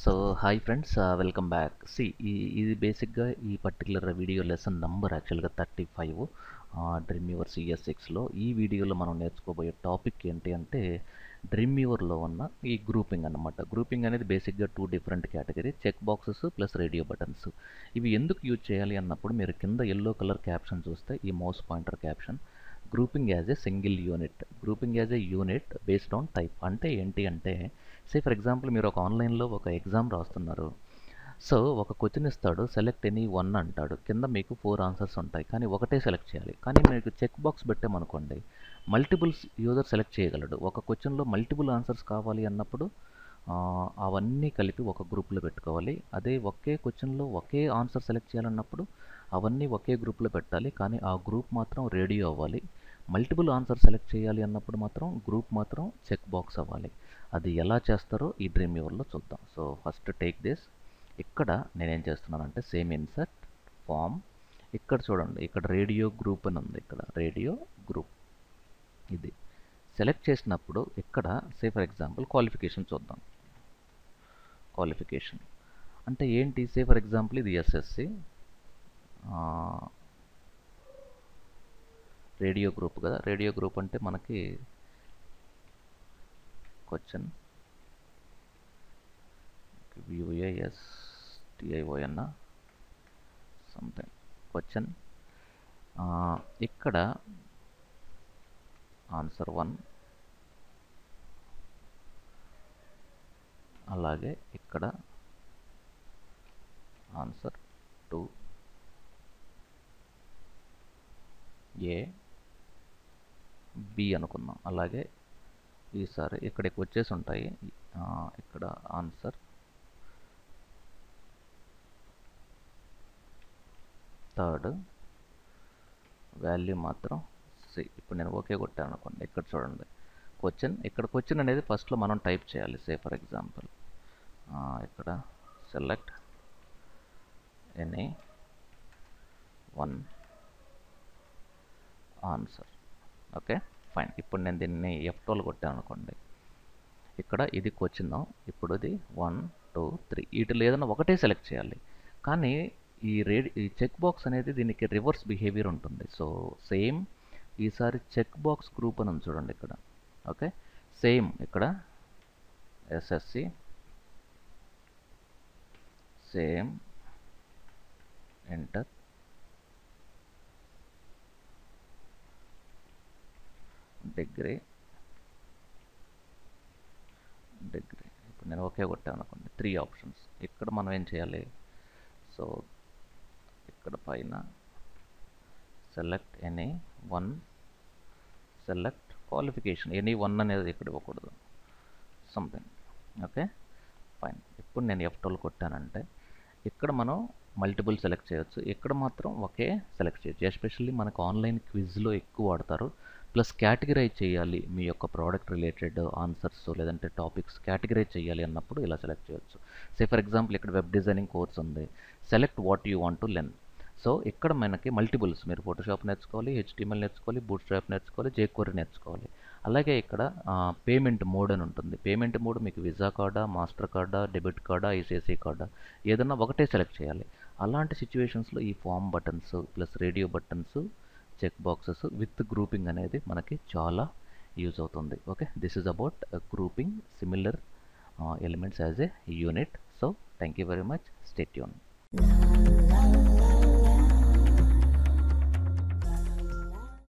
So hi friends, welcome back. ఇది బేసిక్గా ఈ పర్టికులర్ వీడియో లెసన్ నంబర్ యాక్చువల్గా 35 డ్రీమ్యూవర్ సిఎస్6లో. ఈ వీడియోలో మనం నేర్చుకోబోయే టాపిక్ ఏంటి అంటే డ్రీమ్యూవర్లో ఉన్న ఈ గ్రూపింగ్ అన్నమాట. గ్రూపింగ్ అనేది బేసిక్గా two different category, check boxes plus radio buttons. ఇవి ఎందుకు యూజ్ చేయాలి అన్నప్పుడు మీరు కింద ఎల్లో కలర్ క్యాప్షన్ చూస్తే ఈ mouse pointer caption grouping as a single unit. Grouping as a unit based on type. అంటే ఏంటి అంటే ఫర్ ఎగ్జాంపుల్ మీరు ఒక ఆన్లైన్లో ఒక ఎగ్జామ్ రాస్తున్నారు. సో ఒక క్వశ్చన్ ఇస్తాడు, సెలెక్ట్ ఎనీ వన్ అంటాడు. కింద మీకు 4 ఆన్సర్స్ ఉంటాయి, కానీ ఒకటే సెలెక్ట్ చేయాలి. కానీ మీకు చెక్ బాక్స్ పెట్టామనుకోండి, మల్టిపుల్స్ యూజర్ సెలెక్ట్ చేయగలడు. ఒక క్వశ్చన్లో మల్టిపుల్ ఆన్సర్స్ కావాలి అన్నప్పుడు అవన్నీ కలిపి ఒక గ్రూప్లో పెట్టుకోవాలి. అదే ఒకే క్వశ్చన్లో ఒకే ఆన్సర్ సెలెక్ట్ చేయాలన్నప్పుడు అవన్నీ ఒకే గ్రూప్లో పెట్టాలి, కానీ ఆ గ్రూప్ మాత్రం రేడియో అవ్వాలి. మల్టిపుల్ ఆన్సర్ సెలెక్ట్ చేయాలి అన్నప్పుడు మాత్రం గ్రూప్ మాత్రం చెక్ బాక్స్ అవ్వాలి. అది ఎలా చేస్తారో ఈ డ్రీమ్యూవర్లో చూద్దాం. So first take this. ఇక్కడ నేనేం చేస్తున్నానంటే సేమ్ ఇన్సర్ట్ ఫామ్. ఇక్కడ చూడండి, ఇక్కడ రేడియో గ్రూప్ అని ఉంది. ఇక్కడ రేడియో గ్రూప్ ఇది సెలెక్ట్ చేసినప్పుడు ఇక్కడ ఫర్ ఎగ్జాంపుల్ క్వాలిఫికేషన్ చూద్దాం. క్వాలిఫికేషన్ అంటే ఏంటి? ఫర్ ఎగ్జాంపుల్ ఇది ఎస్ఎస్సి రేడియో గ్రూప్ కదా. రేడియో గ్రూప్ అంటే మనకి క్వశ్చన్ VUASTION సంథింగ్ క్వశ్చన్. ఇక్కడ ఆన్సర్ 1, అలాగే ఇక్కడ ఆన్సర్ 2, A B అనుకుందాం. అలాగే ఈసారి ఇక్కడికి వచ్చేసి ఉంటాయి. ఇక్కడ ఆన్సర్ 3, వాల్యూ మాత్రం C. ఇప్పుడు నేను ఓకే కొట్టాను అనుకోండి. ఇక్కడ చూడండి క్వశ్చన్. ఇక్కడ క్వశ్చన్ అనేది ఫస్ట్లో మనం టైప్ చేయాలి. ఫర్ ఎగ్జాంపుల్ ఇక్కడ select any one answer. Okay fine. ఇప్పుడు నేను దీన్ని F12 కొట్టాను అనుకోండి. ఇక్కడ ఇది క్వశ్చన్. ఇప్పుడు ఇది 1 2 3 వీటిలో ఏదైనా ఒకటే సెలెక్ట్ చేయాలి. కానీ ఈ చెక్ బాక్స్ అనేది దీనికి రివర్స్ బిహేవియర్ ఉంటుంది. సో సేమ్ ఈసారి చెక్ బాక్స్ గ్రూప్ అని ఉంది చూడండి ఇక్కడ. ఓకే సేమ్ ఇక్కడ ఎస్ఎస్సి సేమ్ ఎంటర్ డిగ్రీ. ఇప్పుడు నేను ఓకే కొట్టాను అనుకోండి. 3 ఆప్షన్స్. ఇక్కడ మనం ఏం చేయాలి? సో ఇక్కడ పైన select any one, select qualification any one అనేది ఇక్కడ ఇవ్వకూడదు, సంథింగ్. Okay fine. ఇప్పుడు నేను F12 కొట్టానంటే ఇక్కడ మనం మల్టిపుల్ సెలెక్ట్ చేయొచ్చు. ఇక్కడ మాత్రం ఒకే సెలెక్ట్ చేయొచ్చు. ఎస్పెషల్లీ మనకు ఆన్లైన్ క్విజ్లో ఎక్కువ వాడతారు. ప్లస్ కేటగిరైజ్ చేయాలి మీ యొక్క ప్రోడక్ట్ రిలేటెడ్ ఆన్సర్స్ లేదంటే టాపిక్స్ కేటగిరైజ్ చేయాలి అన్నప్పుడు ఇలా సెలెక్ట్ చేయొచ్చు. ఫర్ ఎగ్జాంపుల్ ఇక్కడ వెబ్ డిజైనింగ్ కోర్స్ ఉంది. Select what you want to learn. So ఇక్కడ మనకి మల్టిపుల్స్, మీరు ఫోటోషాప్ నేర్చుకోవాలి, HTML నేర్చుకోవాలి, బూట్స్ట్రాప్ నేర్చుకోవాలి, jQuery నేర్చుకోవాలి. అలాగే ఇక్కడ పేమెంట్ మోడ్ అని ఉంటుంది. పేమెంట్ మోడ్ మీకు విజా కార్డా, మాస్టర్ కార్డా, డెబిట్ కార్డా, ICICI కార్డా ఏదన్నా ఒకటే సెలెక్ట్ చేయాలి. అలాంటి సిచ్యువేషన్స్లో ఈ form buttons plus radio buttons, check boxes with grouping అనేది మనకి చాలా యూజ్ అవుతుంది. Okay, this is about grouping similar elements as a unit. So thank you very much. Stay tune.